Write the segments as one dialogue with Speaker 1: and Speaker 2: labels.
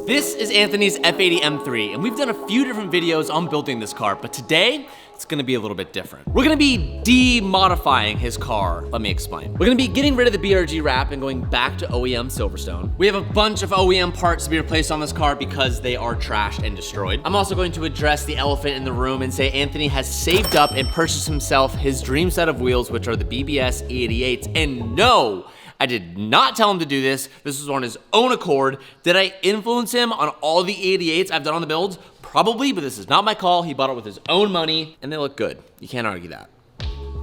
Speaker 1: This is Anthony's F80 M3, and we've done a few different videos on building this car, but today, it's gonna be a little bit different. We're gonna be de-modifying his car. Let me explain. We're gonna be getting rid of the BRG wrap and going back to OEM Silverstone. We have a bunch of OEM parts to be replaced on this car because they are trashed and destroyed. I'm also going to address the elephant in the room and say Anthony has saved up and purchased himself his dream set of wheels, which are the BBS E88s, and no, I did not tell him to do this. This was on his own accord. Did I influence him on all the E88s I've done on the builds? Probably, but this is not my call. He bought it with his own money, and they look good. You can't argue that.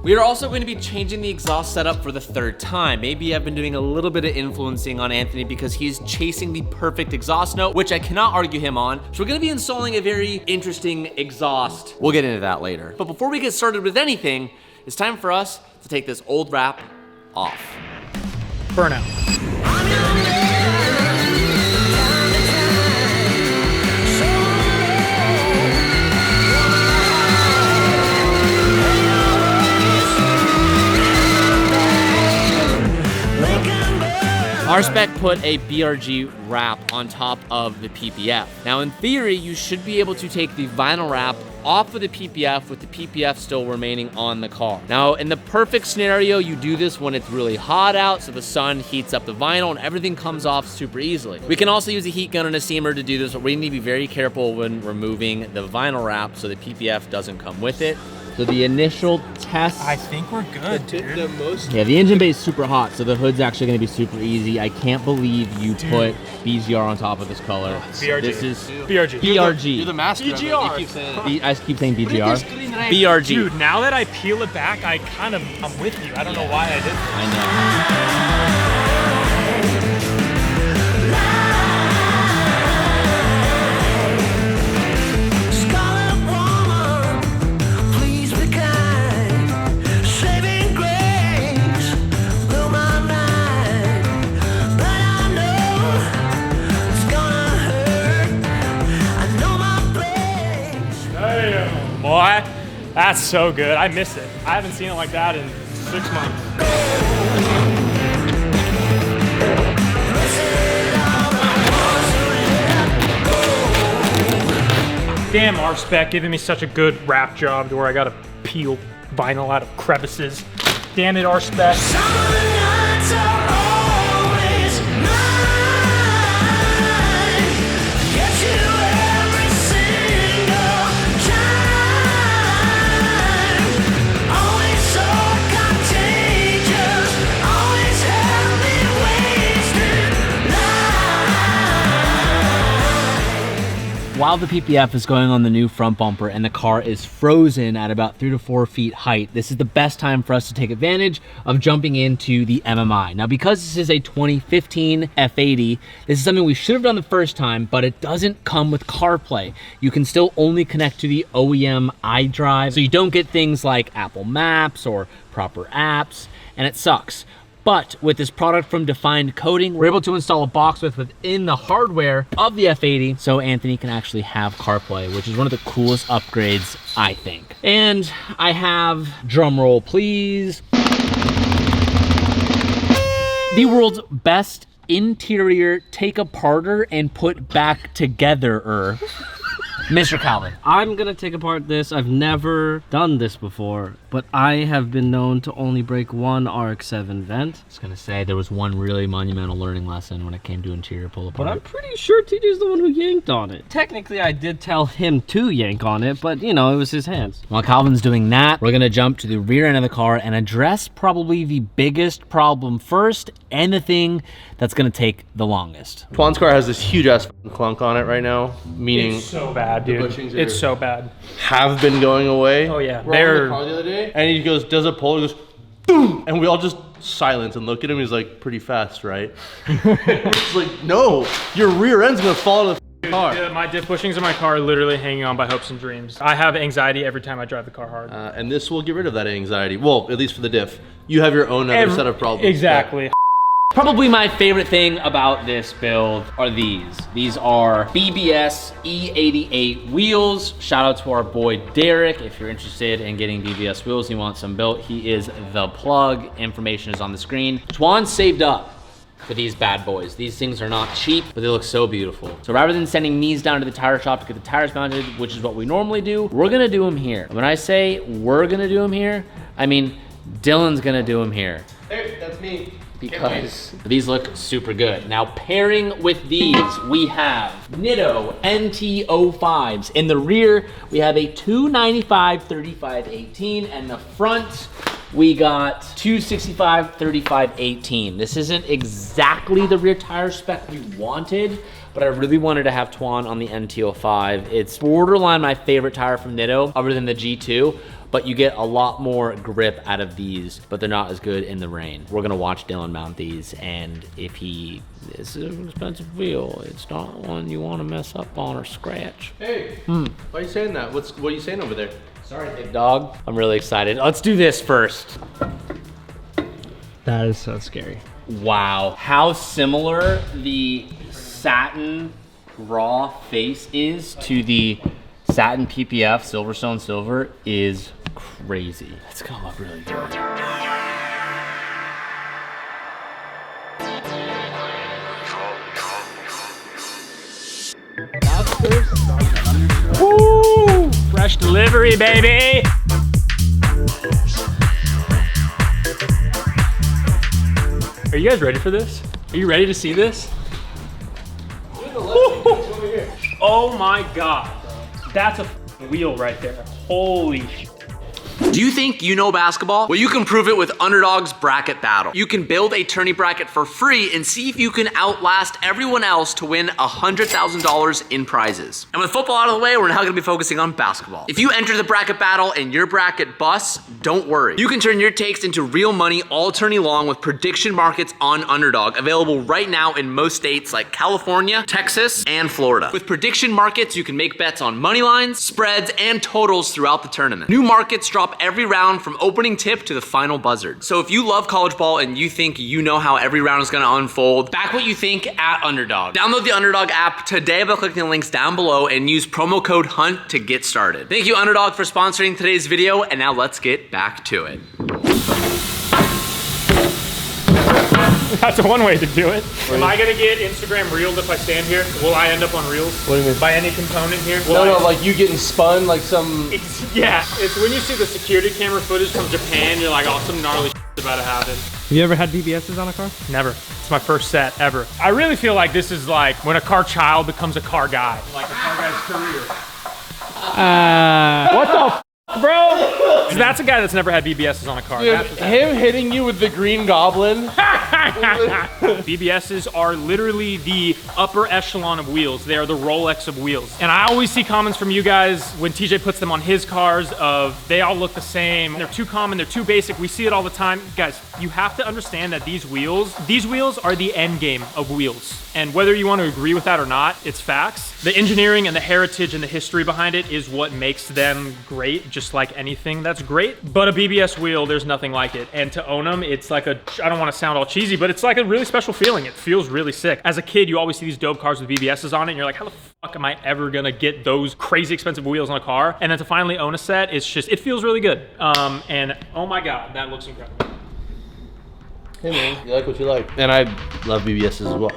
Speaker 1: We are also going to be changing the exhaust setup for the third time. Maybe I've been doing a little bit of influencing on Anthony because he's chasing the perfect exhaust note, which I cannot argue him on. So we're gonna be installing a very interesting exhaust. We'll get into that later. But before we get started with anything, it's time for us to take this old wrap off.
Speaker 2: Burnout.
Speaker 1: Our spec put a BRG wrap on top of the PPF. Now in theory, you should be able to take the vinyl wrap off of the PPF with the PPF still remaining on the car. Now in the perfect scenario, you do this when it's really hot out so the sun heats up the vinyl and everything comes off super easily. We can also use a heat gun and a steamer to do this, but we need to be very careful when removing the vinyl wrap so the PPF doesn't come with it. So the initial test,
Speaker 2: I think we're good, dude.
Speaker 1: Yeah, the engine bay is super hot, so the hood's actually gonna be super easy. I can't believe you put BGR on top of this color.
Speaker 2: BRG.
Speaker 1: This is
Speaker 2: BRG.
Speaker 1: BRG.
Speaker 3: You're the master
Speaker 2: BGR.
Speaker 3: of it. You keep saying it.
Speaker 1: I keep saying BGR. BRG.
Speaker 2: Dude, now that I peel it back, I'm with you. I don't know why I did this.
Speaker 1: I know.
Speaker 2: Boy, that's so good. I miss it. I haven't seen it like that in 6 months. Damn, R-Spec giving me such a good wrap job to where I gotta peel vinyl out of crevices. Damn it, R-Spec.
Speaker 1: While the PPF is going on the new front bumper and the car is frozen at about 3 to 4 feet height, this is the best time for us to take advantage of jumping into the MMI. Now, because this is a 2015 F80, this is something we should have done the first time, but it doesn't come with CarPlay. You can still only connect to the OEM iDrive, so you don't get things like Apple Maps or proper apps, and it sucks. But with this product from Defined Coding, we're able to install a box within the hardware of the F80 so Anthony can actually have CarPlay, which is one of the coolest upgrades, I think. And I have, drum roll please, the world's best interior take-aparter and put back together-er. Mr. Calvin.
Speaker 4: I'm gonna take apart this. I've never done this before, but I have been known to only break one RX-7 vent.
Speaker 1: I was gonna say there was one really monumental learning lesson when it came to interior pull apart.
Speaker 4: But I'm pretty sure TJ's the one who yanked on it. Technically, I did tell him to yank on it, but you know, it was his hands.
Speaker 1: While Calvin's doing that, we're gonna jump to the rear end of the car and address probably the biggest problem first and the thing that's gonna take the longest.
Speaker 3: Twan's car has this huge ass clunk on it right now, meaning
Speaker 2: It's so bad, dude.
Speaker 3: bushings
Speaker 2: It's so bad.
Speaker 3: have been going away.
Speaker 2: Oh yeah,
Speaker 3: We're on the car the other day, and he goes, does it pull? He goes, boom, and we all just silence and look at him. He's like, pretty fast, right? It's like, no, your rear end's gonna fall out of the car.
Speaker 2: Yeah, my diff bushings in my car are literally hanging on by hopes and dreams. I have anxiety every time I drive the car hard.
Speaker 3: And this will get rid of that anxiety. Well, at least for the diff. You have your own other set of problems.
Speaker 2: Exactly.
Speaker 1: Probably my favorite thing about this build are these. These are BBS E88 wheels. Shout out to our boy Derek. If you're interested in getting BBS wheels, you want some built, he is the plug. Information is on the screen. Twan saved up for these bad boys. These things are not cheap, but they look so beautiful. So rather than sending these down to the tire shop to get the tires mounted, which is what we normally do, we're gonna do them here. When I say we're gonna do them here, I mean Dylan's gonna do them here.
Speaker 3: Hey, that's me.
Speaker 1: Because these look super good. Now pairing with these, we have Nitto NT05s. In the rear, we have a 295 35 18, and the front, we got 265 35 18. This isn't exactly the rear tire spec we wanted, but I really wanted to have Tuan on the NT05. It's borderline my favorite tire from Nitto, other than the G2. But you get a lot more grip out of these, but they're not as good in the rain. We're gonna watch Dylan mount these, and if this is an expensive wheel, it's not one you wanna mess up on or scratch.
Speaker 3: Hey, why are you saying that? What are you saying over there?
Speaker 1: Sorry, big dog. I'm really excited. Let's do this first.
Speaker 4: That is so scary.
Speaker 1: Wow, how similar the satin raw face is to the satin PPF Silverstone Silver is crazy. It's gonna look really good.
Speaker 2: Woo! Fresh delivery, baby! Are you guys ready for this? Are you ready to see this? Oh my God. That's a wheel right there. Holy shit.
Speaker 1: Do you think you know basketball? Well, you can prove it with Underdog's Bracket Battle. You can build a tourney bracket for free and see if you can outlast everyone else to win $100,000 in prizes. And with football out of the way, we're now gonna be focusing on basketball. If you enter the bracket battle and your bracket busts, don't worry. You can turn your takes into real money all tourney long with prediction markets on Underdog, available right now in most states like California, Texas, and Florida. With prediction markets, you can make bets on money lines, spreads, and totals throughout the tournament. New markets drop every round from opening tip to the final buzzard. So if you love college ball and you think you know how every round is gonna unfold, back what you think at Underdog. Download the Underdog app today by clicking the links down below and use promo code HUNT to get started. Thank you, Underdog, for sponsoring today's video, and now let's get back to it.
Speaker 2: That's one way to do it. Am I gonna get Instagram reeled if I stand here? Will I end up on reels?
Speaker 3: What do you mean?
Speaker 2: By any component here?
Speaker 3: No, like you getting spun like some...
Speaker 2: It's when you see the security camera footage from Japan, you're like, oh, some gnarly shit's about to happen.
Speaker 4: Have you ever had BBSs on a car?
Speaker 2: Never. It's my first set ever. I really feel like this is like when a car child becomes a car guy. Like a car guy's career. What the f, bro? So that's a guy that's never had BBSs on a car.
Speaker 3: Dude, him hitting you with the Green Goblin.
Speaker 2: BBSs are literally the upper echelon of wheels. They are the Rolex of wheels. And I always see comments from you guys when TJ puts them on his cars of they all look the same. They're too common, they're too basic. We see it all the time. Guys, you have to understand that these wheels are the end game of wheels. And whether you want to agree with that or not, it's facts. The engineering and the heritage and the history behind it is what makes them great, just like anything that's great. But a BBS wheel, there's nothing like it. And to own them, it's like a, I don't want to sound all cheesy, but it's like a really special feeling. It feels really sick. As a kid, you always see these dope cars with BBSs on it, and you're like, how the fuck am I ever gonna get those crazy expensive wheels on a car? And then to finally own a set, it's just, it feels really good. And oh my God, that looks incredible.
Speaker 3: Hey man, you like what you like. And I love BBSs as well.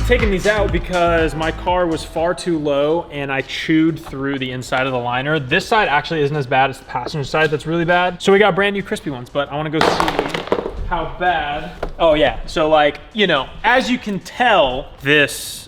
Speaker 2: Taking these out because my car was far too low and I chewed through the inside of the liner. This side actually isn't as bad as the passenger side. That's really bad. So we got brand new crispy ones, but I want to go see how bad. Oh yeah, so like, you know, as you can tell, this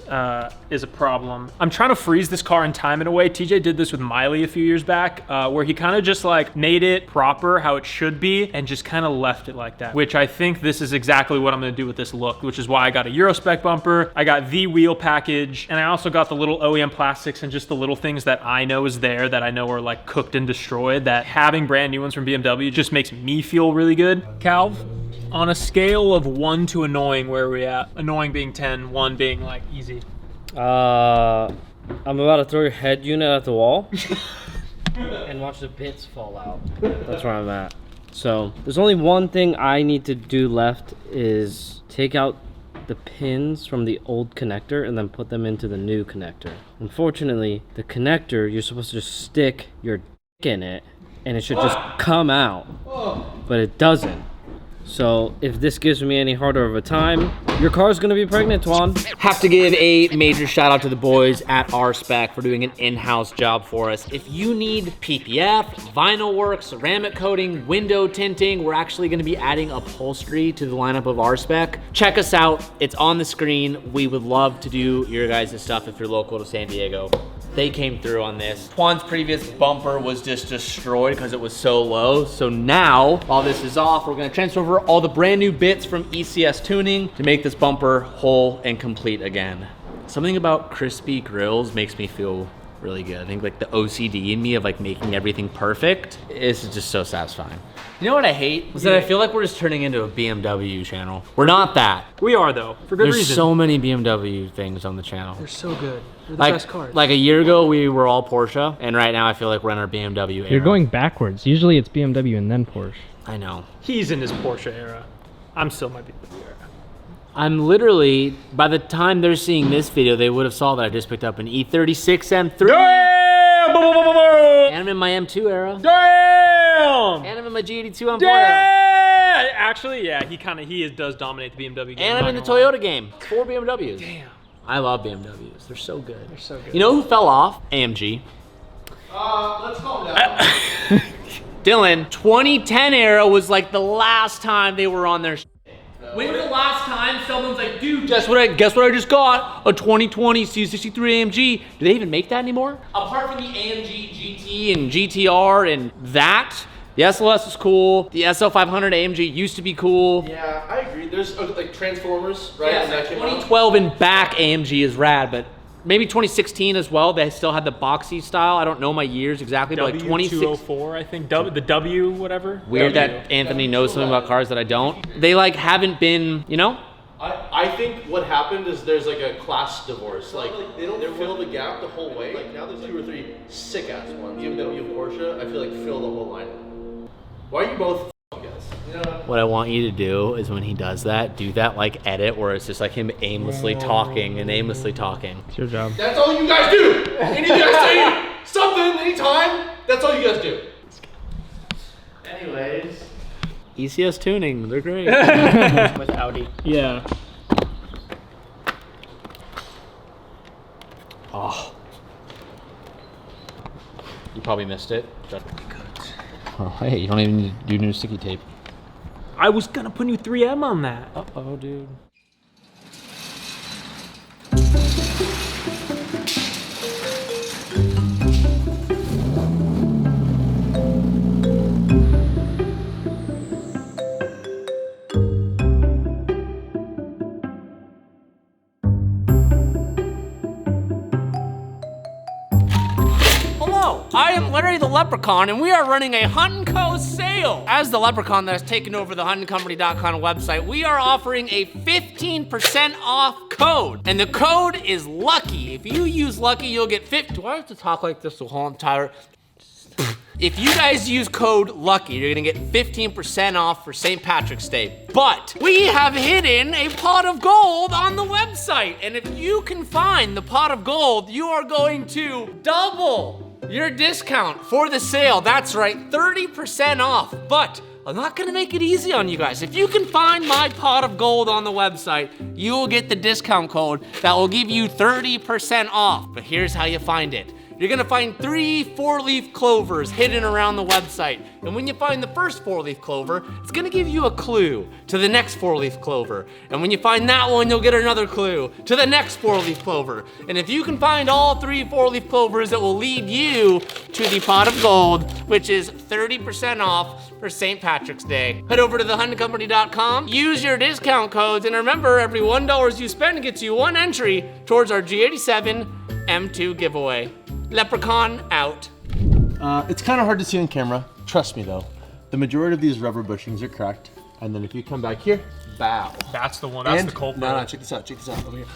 Speaker 2: is a problem. I'm trying to freeze this car and time it away. TJ did this with Miley a few years back, where he kind of just like made it proper how it should be and just kind of left it like that, which I think this is exactly what I'm gonna do with this look, which is why I got a Euro spec bumper, I got the wheel package, and I also got the little OEM plastics and just the little things that I know is there that I know are like cooked and destroyed, that having brand new ones from BMW just makes me feel really good. Calv, on a scale of 1 to annoying, where are we at? Annoying being 10, 1 being like easy.
Speaker 4: I'm about to throw your head unit at the wall and watch the bits fall out. That's where I'm at. So there's only one thing I need to do left is take out the pins from the old connector and then put them into the new connector. Unfortunately, the connector, you're supposed to just stick your dick in it and it should just come out, but it doesn't. So if this gives me any harder of a time, your car's gonna be pregnant, Twan.
Speaker 1: Have to give a major shout out to the boys at R-Spec for doing an in-house job for us. If you need PPF, vinyl work, ceramic coating, window tinting, we're actually gonna be adding upholstery to the lineup of R-Spec. Check us out, it's on the screen. We would love to do your guys' stuff if you're local to San Diego. They came through on this. Twan's previous bumper was just destroyed because it was so low. So now, while this is off, we're gonna transfer over all the brand new bits from ECS Tuning to make this bumper whole and complete again. Something about crispy grills makes me feel really good. I think like the OCD in me of like making everything perfect is just so satisfying. You know what I hate? Is that I feel like we're just turning into a BMW channel. We're not that.
Speaker 2: We are though, for good reason.
Speaker 1: There's so many BMW things on the channel.
Speaker 2: They're so good. They're the best cars.
Speaker 1: Like a year ago, we were all Porsche, and right now I feel like we're in our BMW era.
Speaker 5: You're going backwards. Usually it's BMW and then Porsche.
Speaker 1: I know.
Speaker 2: He's in his Porsche era. I'm still my BMW era.
Speaker 1: I'm literally, by the time they're seeing this video, they would have saw that I just picked up an E36 M3.
Speaker 2: Damn!
Speaker 1: And I'm in my M2 era.
Speaker 2: Damn!
Speaker 1: And I'm in my G82 M4 era.
Speaker 2: Yeah! Actually, yeah, he does dominate the BMW game.
Speaker 1: And I'm in the Toyota game. 4 BMWs.
Speaker 2: Damn.
Speaker 1: I love BMWs. They're so good.
Speaker 2: They're so good.
Speaker 1: You know who fell off? AMG.
Speaker 3: Let's calm down.
Speaker 1: Dylan, 2010 era was like the last time they were on their shit. When's the last time someone's like, dude, guess what I just got? A 2020 C63 AMG. Do they even make that anymore? Apart from the AMG GT and GTR and that, the SLS is cool. The SL500 AMG used to be cool.
Speaker 3: Yeah, I agree. There's like Transformers, right?
Speaker 1: Yeah,
Speaker 3: And that came out.
Speaker 1: 2012 and back AMG is rad, but maybe 2016 as well. They still had the boxy style. I don't know my years exactly, but like 2016.
Speaker 2: W204, I think. The W, whatever.
Speaker 1: Weird that Anthony knows something about cars that I don't. They like haven't been, you know?
Speaker 3: I think what happened is there's like a class divorce. Like they don't fill the gap the whole way. Like now there's 2 or 3 sick ass ones. BMW and Porsche, I feel like fill the whole line. Why are you both guys? You know?
Speaker 1: What I want you to do is when he does that, do that like edit where it's just like him aimlessly talking and aimlessly talking.
Speaker 5: It's your job.
Speaker 3: That's all you guys do. Any of you guys say something anytime, that's all you guys do.
Speaker 1: Anyways. ECS Tuning, they're great.
Speaker 4: With Audi.
Speaker 2: Yeah.
Speaker 1: Oh. You probably missed it. Oh, hey, you don't even need to do new sticky tape.
Speaker 2: I was gonna put new 3M on that.
Speaker 1: Uh-oh, dude. I am literally the Leprechaun, and we are running a Hunt & Co. sale. As the Leprechaun that has taken over the huntandcompany.com website, we are offering a 15% off code, and the code is LUCKY. If you use LUCKY, you'll get 50. Do I have to talk like this the whole entire? If you guys use code LUCKY, you're gonna get 15% off for St. Patrick's Day. But we have hidden a pot of gold on the website, and if you can find the pot of gold, you are going to double your discount for the sale. That's right, 30% off. But I'm not gonna make it easy on you guys. If you can find my pot of gold on the website, you will get the discount code that will give you 30% off. But here's how you find it. You're gonna find 3 4-leaf clovers hidden around the website. And when you find the first 4-leaf clover, it's gonna give you a clue to the next 4-leaf clover. And when you find that one, you'll get another clue to the next 4-leaf clover. And if you can find all 3 4-leaf clovers, it will lead you to the pot of gold, which is 30% off for St. Patrick's Day. Head over to thehuntandcompany.com, use your discount codes, and remember, every $1 you spend gets you 1 entry towards our G87 M2 giveaway. Leprechaun out.
Speaker 3: It's kind of hard to see on camera. Trust me though. The majority of these rubber bushings are cracked. And then if you come back here, bow.
Speaker 2: That's the one. That's
Speaker 3: And
Speaker 2: the culprit.
Speaker 3: no, check this out. Check this out over here.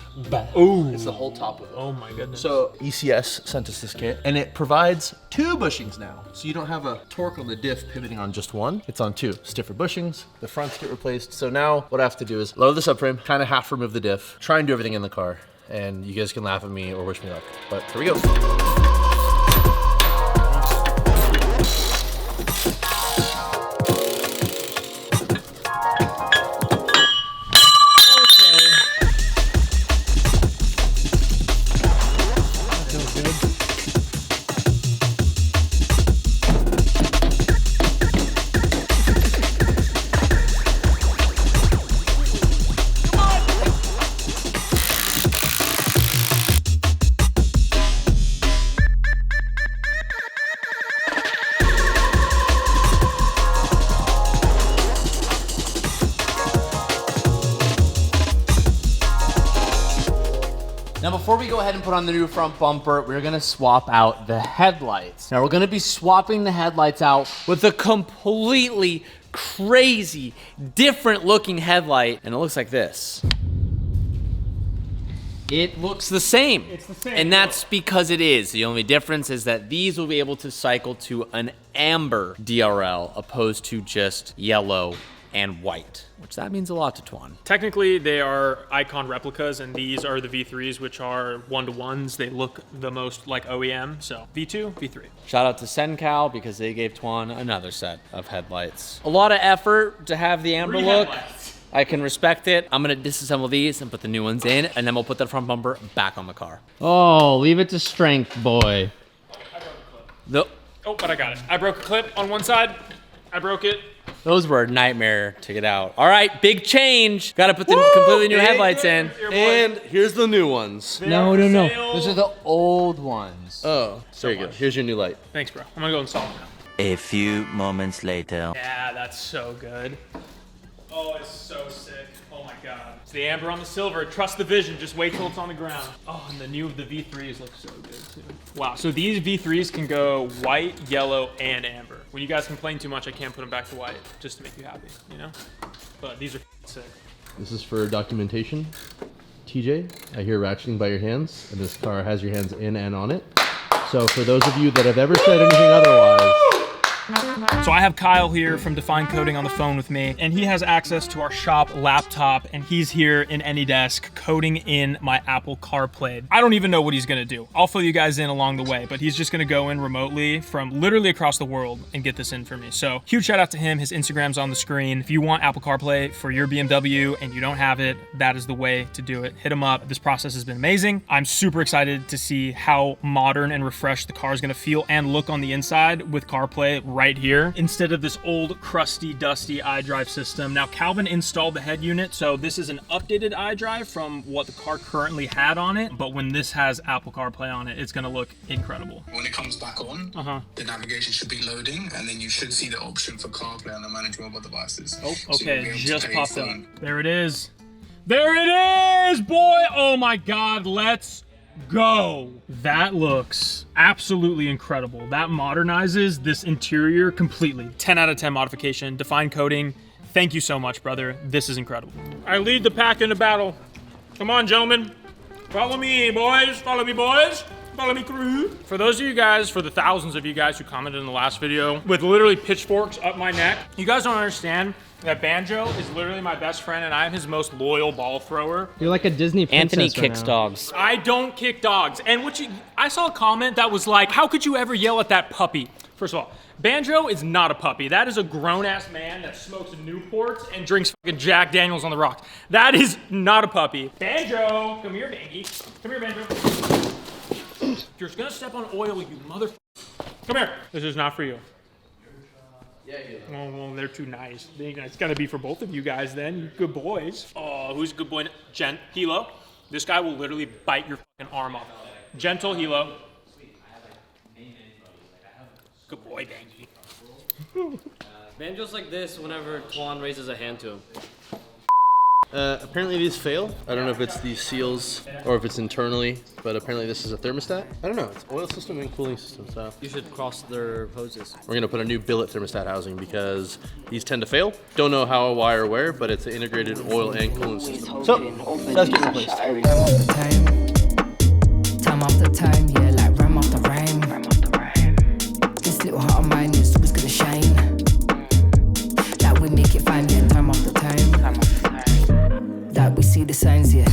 Speaker 2: Ooh.
Speaker 3: It's the whole top of it.
Speaker 2: Oh my goodness.
Speaker 3: So ECS sent us this kit, and it provides 2 bushings now. So you don't have a torque on the diff pivoting on just one. It's on 2. Stiffer bushings. The fronts get replaced. So now what I have to do is lower the subframe, kind of half remove the diff, try and do everything in the car, and you guys can laugh at me or wish me luck. But here we go.
Speaker 1: Now before we go ahead and put on the new front bumper, we're gonna swap out the headlights. Now we're gonna be swapping the headlights out with a completely crazy, different looking headlight, and it looks like this. It looks the same.
Speaker 2: It's the same.
Speaker 1: And that's because it is. The only difference is that these will be able to cycle to an amber DRL opposed to just yellow and white, which that means a lot to Twan.
Speaker 2: Technically, they are Icon replicas, and these are the V3s, which are 1-to-1s. They look the most like OEM, so V2, V3.
Speaker 1: Shout out to Sencal because they gave Twan another set of headlights. A lot of effort to have the amber look. I can respect it. I'm gonna disassemble these and put the new ones in, and then we'll put the front bumper back on the car.
Speaker 4: Oh, leave it to strength, boy.
Speaker 2: Oh, but I got it. I broke a clip on one side. I broke it.
Speaker 1: Those were a nightmare to get out. All right, big change. Gotta put the completely new headlights in.
Speaker 3: And here's the new ones.
Speaker 4: No.
Speaker 1: Those are the old ones.
Speaker 3: Oh, there you go. Here's your new light.
Speaker 2: Thanks, bro. I'm gonna go install them now.
Speaker 6: A few moments later.
Speaker 2: Yeah, that's so good. Oh, it's so sick. Oh my god. It's the amber on the silver. Trust the vision. Just wait till it's on the ground. Oh, and the V3s look so good too. Wow. So these V3s can go white, yellow, and amber. When you guys complain too much, I can't put them back to white just to make you happy, you know? But these are sick.
Speaker 3: This is for documentation. TJ, I hear ratcheting by your hands, and this car has your hands in and on it. So for those of you that have ever said anything otherwise,
Speaker 2: So I have Kyle here from Define Coding on the phone with me, and he has access to our shop laptop, and he's here in AnyDesk coding in my Apple CarPlay. I don't even know what he's gonna do. I'll fill you guys in along the way, but he's just gonna go in remotely from literally across the world and get this in for me. So huge shout out to him. His Instagram's on the screen. If you want Apple CarPlay for your BMW and you don't have it, that is the way to do it. Hit him up. This process has been amazing. I'm super excited to see how modern and refreshed the car is gonna feel and look on the inside with CarPlay right here instead of this old crusty dusty iDrive system. Now Calvin installed the head unit, so this is an updated iDrive from what the car currently had on it, but when this has Apple CarPlay on it, it's going to look incredible.
Speaker 7: When it comes back on, the navigation should be loading, and then you should see the option for CarPlay on the manage mobile devices.
Speaker 2: Oh,
Speaker 7: So you'll be
Speaker 2: okay,
Speaker 7: able to
Speaker 2: just
Speaker 7: pay
Speaker 2: popped
Speaker 7: for-
Speaker 2: up. There it is. There it is, boy. Oh my God, let's go. That looks absolutely incredible. That modernizes this interior completely. 10 out of 10 modification. Define Coding. Thank you so much, brother. This is incredible. I lead the pack into battle. Come on, gentlemen. Follow me, boys. Follow me, boys. Follow me, crew. For those of you guys, for the thousands of you guys who commented in the last video with literally pitchforks up my neck, you guys don't understand that Banjo is literally my best friend and I am his most loyal ball thrower.
Speaker 5: You're like a Disney princess
Speaker 1: Anthony
Speaker 5: right
Speaker 1: kicks
Speaker 5: now.
Speaker 1: dogs.
Speaker 2: I don't kick dogs. And I saw a comment that was like, how could you ever yell at that puppy? First of all, Banjo is not a puppy. That is a grown-ass man that smokes Newports and drinks fucking Jack Daniels on the rocks. That is not a puppy. Banjo, come here, Bangy. Come here, Banjo. You're gonna step on oil, you motherfucker. Come here. This is not for you. Oh, well, they're too nice. It's gotta be for both of you guys then. You good boys. Oh, who's a good boy? Hilo. This guy will literally bite your fucking arm off. Gentle Hilo. Good boy, Bangy.
Speaker 4: Banjo's like this whenever Twan raises a hand to him.
Speaker 3: Apparently these fail. I don't know if it's these seals or if it's internally, but apparently this is a thermostat. I don't know, it's oil system and cooling system, so.
Speaker 4: You should cross their hoses.
Speaker 3: We're gonna put a new billet thermostat housing because these tend to fail. Don't know how, why, or where, but it's an integrated oil and cooling system. So, that's getting replaced.
Speaker 8: Time after time, yeah, like ram after rhyme. This little heart of mine is always gonna shine. Like we make it fine, yeah, time after time. Like we see the signs, yeah.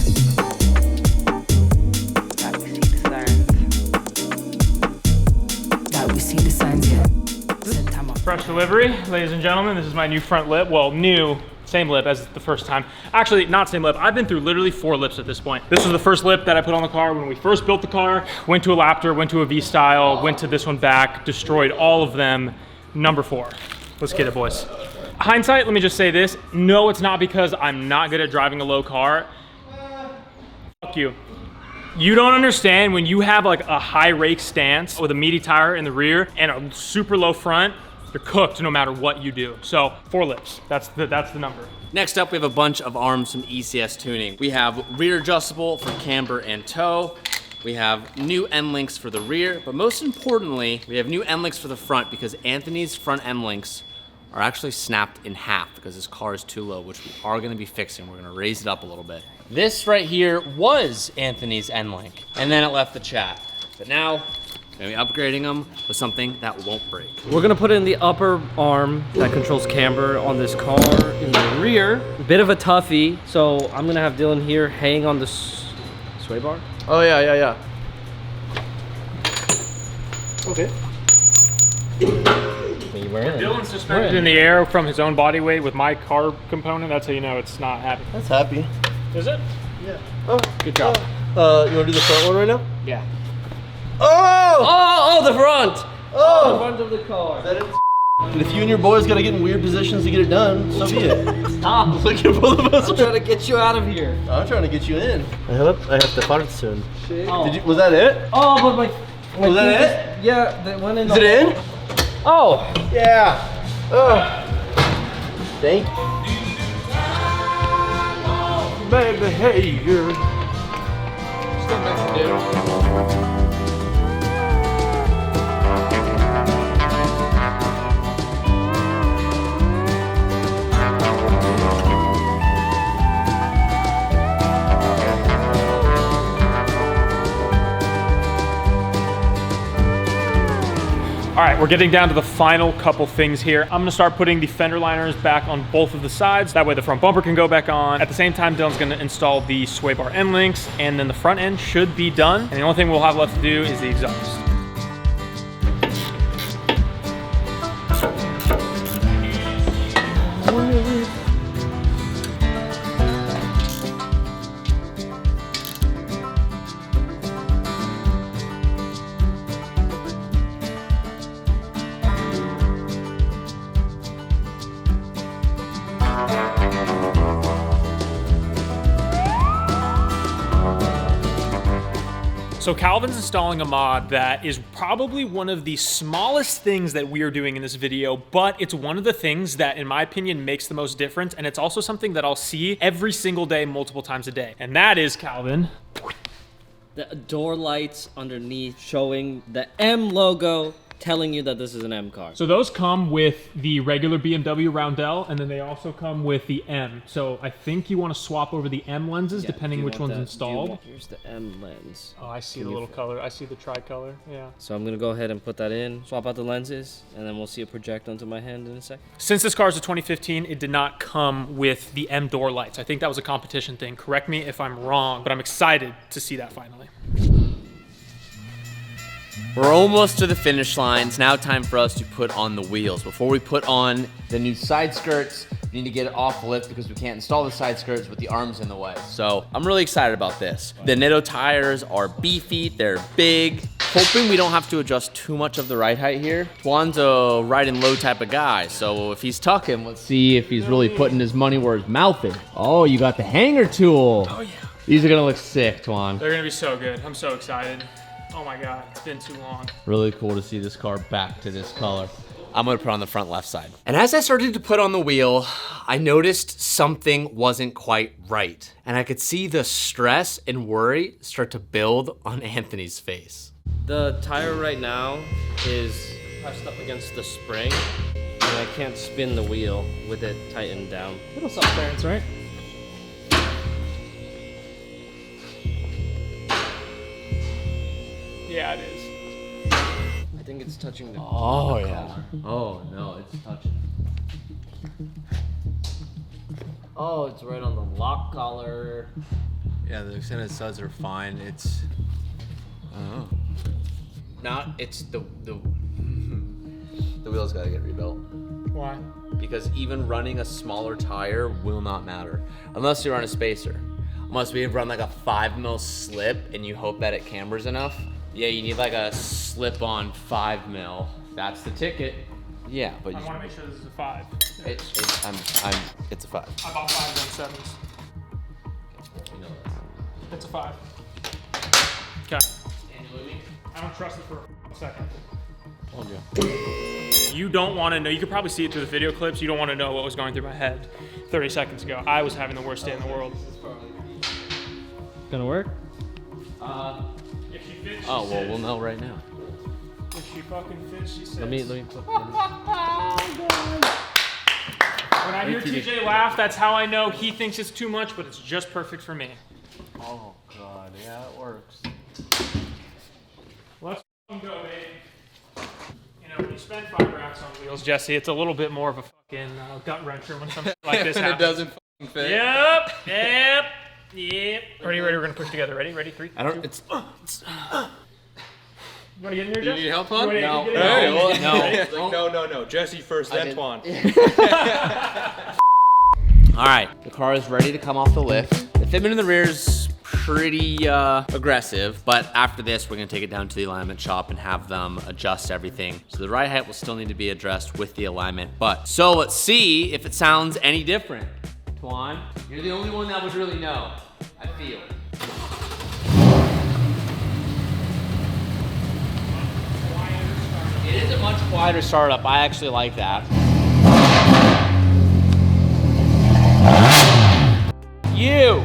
Speaker 8: Like we see the signs. Like we see the signs, yeah.
Speaker 2: Fresh delivery, ladies and gentlemen. This is my new front lip. Well, new. Same lip as the first time. Actually, not same lip. I've been through literally 4 lips at this point. This was the first lip that I put on the car when we first built the car. Went to a Laptor, went to a V-Style, went to this one back, destroyed all of them. Number 4. Let's get it, boys. Hindsight, let me just say this. No, it's not because I'm not good at driving a low car. Fuck you. You don't understand when you have like a high rake stance with a meaty tire in the rear and a super low front, you're cooked no matter what you do. So 4 lips, that's the number.
Speaker 1: Next up, we have a bunch of arms from ECS tuning. We have rear adjustable for camber and tow. We have new end links for the rear, but most importantly, we have new end links for the front because Anthony's front end links are actually snapped in half because his car is too low, which we are gonna be fixing. We're gonna raise it up a little bit. This right here was Anthony's end link, and then it left the chat. But now, we're gonna be upgrading them with something that won't break.
Speaker 4: We're gonna put in the upper arm that controls camber on this car in the rear. A bit of a toughie, so I'm gonna have Dylan here hang on the sway bar.
Speaker 3: Oh yeah. Okay.
Speaker 2: Dylan's suspended in the air from his own body weight with my car component. That's how you know it's not happy.
Speaker 3: That's happy.
Speaker 2: Is it?
Speaker 3: Yeah. Oh,
Speaker 2: good job.
Speaker 3: You wanna do the front one right now?
Speaker 2: Yeah.
Speaker 3: Oh!
Speaker 4: Oh, the front!
Speaker 3: Oh!
Speaker 4: The front of the car.
Speaker 3: And if you and your boys gotta get in weird positions to get it done, so be it.
Speaker 4: Stop.
Speaker 3: Look at both of us.
Speaker 4: I'm trying to get you out of here.
Speaker 3: I'm trying to get you in. I have to fart soon.
Speaker 4: Oh.
Speaker 3: Was that it?
Speaker 4: Oh, but my
Speaker 3: Was that it?
Speaker 4: Yeah, that went in.
Speaker 3: Is it in?
Speaker 4: Oh.
Speaker 3: Yeah. Oh. Thank you. Bad behavior. Still back to do.
Speaker 2: All right, we're getting down to the final couple things here. I'm gonna start putting the fender liners back on both of the sides. That way the front bumper can go back on. At the same time, Dylan's gonna install the sway bar end links, and then the front end should be done. And the only thing we'll have left to do is the exhaust. So Calvin's installing a mod that is probably one of the smallest things that we are doing in this video, but it's one of the things that, in my opinion, makes the most difference, and it's also something that I'll see every single day, multiple times a day. And that is, Calvin,
Speaker 4: the door lights underneath showing the M logo, telling you that this is an M car.
Speaker 2: So those come with the regular BMW roundel, and then they also come with the M. So I think you want to swap over the M lenses depending which one's installed.
Speaker 4: Here's the M lens.
Speaker 2: Oh, I see the little color. I see the tricolor. Yeah.
Speaker 4: So I'm gonna go ahead and put that in, swap out the lenses, and then we'll see it project onto my hand in a sec.
Speaker 2: Since this car is a 2015, it did not come with the M door lights. I think that was a competition thing. Correct me if I'm wrong, but I'm excited to see that finally.
Speaker 1: We're almost to the finish line. It's now time for us to put on the wheels. Before we put on the new side skirts, we need to get it off the lift because we can't install the side skirts with the arms in the way. So I'm really excited about this. The Nitto tires are beefy, they're big. Hoping we don't have to adjust too much of the ride height here. Juan's a ride and low type of guy, so if he's tucking, let's see if he's really putting his money where his mouth is. Oh, you got the hanger tool.
Speaker 2: Oh yeah.
Speaker 1: These are gonna look sick, Juan.
Speaker 2: They're gonna be so good. I'm so excited. Oh my God, it's been too long.
Speaker 1: Really cool to see this car back to this color. I'm gonna put on the front left side. And as I started to put on the wheel, I noticed something wasn't quite right. And I could see the stress and worry start to build on Anthony's face.
Speaker 4: The tire right now is pressed up against the spring, and I can't spin the wheel with it tightened down.
Speaker 2: Little soft clearance, right? Yeah, it is.
Speaker 4: I think it's touching the
Speaker 1: Oh, yeah.
Speaker 4: collar.
Speaker 1: Oh, no, it's touching.
Speaker 4: Oh, it's right on the lock collar.
Speaker 1: Yeah, the extended studs are fine. It's, I don't know. Not, it's the wheel's gotta get rebuilt.
Speaker 2: Why?
Speaker 1: Because even running a smaller tire will not matter. Unless you run a spacer. Unless we run like a 5mm slip and you hope that it cambers enough. Yeah, you need like a slip-on 5mm. That's the ticket. Yeah, but
Speaker 2: I want to make sure this is a 5.
Speaker 1: It's a 5.
Speaker 2: I bought 5s and 7s.
Speaker 1: You know this.
Speaker 2: It's a 5. Okay. I don't trust it for a second. You don't want to know. You could probably see it through the video clips. You don't want to know what was going through my head 30 seconds ago. I was having the worst day in the world.
Speaker 5: Gonna work?
Speaker 2: If she fits, she
Speaker 1: Oh, well,
Speaker 2: says.
Speaker 1: we'll know right now.
Speaker 2: If she fucking fits, she says.
Speaker 4: Let me put
Speaker 2: When I hear TJ laugh, that's how I know he thinks it's too much, but it's just perfect for me.
Speaker 1: Oh, God. Yeah, it works.
Speaker 2: Let's go, baby. You know, when you spend 5 racks on wheels, Jesse, it's a little bit more of a fucking gut wrencher when something like this happens.
Speaker 1: It doesn't fucking fit.
Speaker 2: Yep. Ready, we're gonna push together. Ready, 3.
Speaker 1: I don't, it's
Speaker 2: You wanna get in there, Jesse?
Speaker 1: need help,
Speaker 2: You
Speaker 1: hon?
Speaker 2: wanna
Speaker 1: No.
Speaker 2: get in
Speaker 1: Hey,
Speaker 2: there?
Speaker 1: well,
Speaker 3: No. Jesse first, then Twan.
Speaker 1: All right, the car is ready to come off the lift. The fitment in the rear is pretty aggressive, but after this, we're gonna take it down to the alignment shop and have them adjust everything. So the ride height will still need to be addressed with the alignment, so let's see if it sounds any different. Twan, you're the only one that would really know, I feel. It is a much quieter startup. I actually like that. You!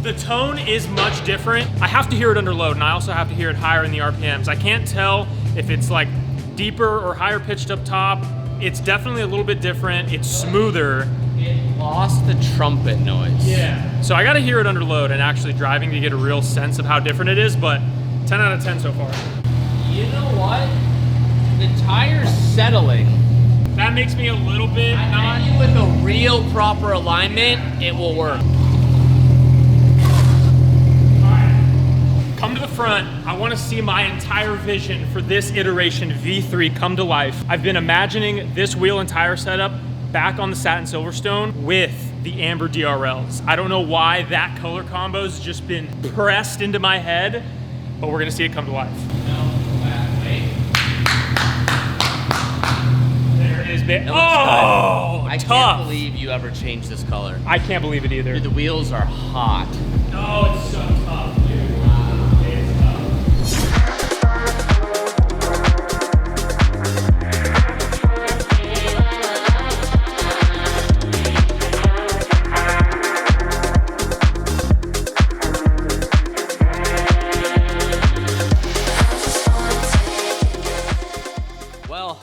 Speaker 2: The tone is much different. I have to hear it under load, and I also have to hear it higher in the RPMs. I can't tell if it's like deeper or higher pitched up top. It's definitely a little bit different. It's smoother.
Speaker 1: It lost the trumpet noise.
Speaker 2: Yeah. So I gotta hear it under load and actually driving to get a real sense of how different it is, but 10 out of 10 so far.
Speaker 1: You know what? The tire's settling.
Speaker 2: That makes me a little bit
Speaker 1: I bet you with a real proper alignment, it will work.
Speaker 2: Come to the front. I want to see my entire vision for this iteration V3 come to life. I've been imagining this wheel and tire setup back on the Satin Silverstone with the Amber DRLs. I don't know why that color combo's just been pressed into my head, but we're gonna see it come to life. There it is, babe. Oh,
Speaker 1: I
Speaker 2: tough.
Speaker 1: can't believe you ever changed this color.
Speaker 2: I can't believe it either.
Speaker 1: Dude, the wheels are hot.
Speaker 2: Oh, it's so tough, dude. It's tough.
Speaker 1: Well,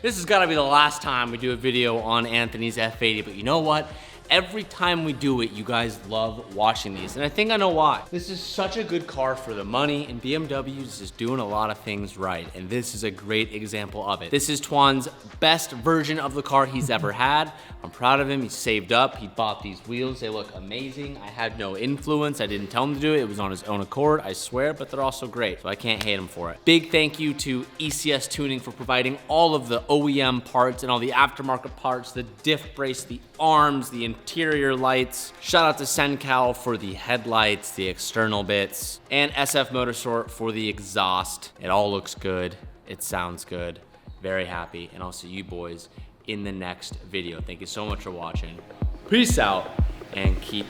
Speaker 1: this has got to be the last time we do a video on Anthony's F80, but you know what? Every time we do it, you guys love watching these, and I think I know why. This is such a good car for the money, and BMW is just doing a lot of things right, and this is a great example of it. This is Twan's best version of the car he's ever had. I'm proud of him. He saved up. He bought these wheels. They look amazing. I had no influence. I didn't tell him to do it. It was on his own accord, I swear, but they're also great, so I can't hate him for it. Big thank you to ECS Tuning for providing all of the OEM parts and all the aftermarket parts, the diff brace, the arms, the interior lights. Shout out to Sencal for the headlights, the external bits, and SF Motorsport for the exhaust. It all looks good. It sounds good. Very happy. And I'll see you boys in the next video. Thank you so much for watching. Peace out and keep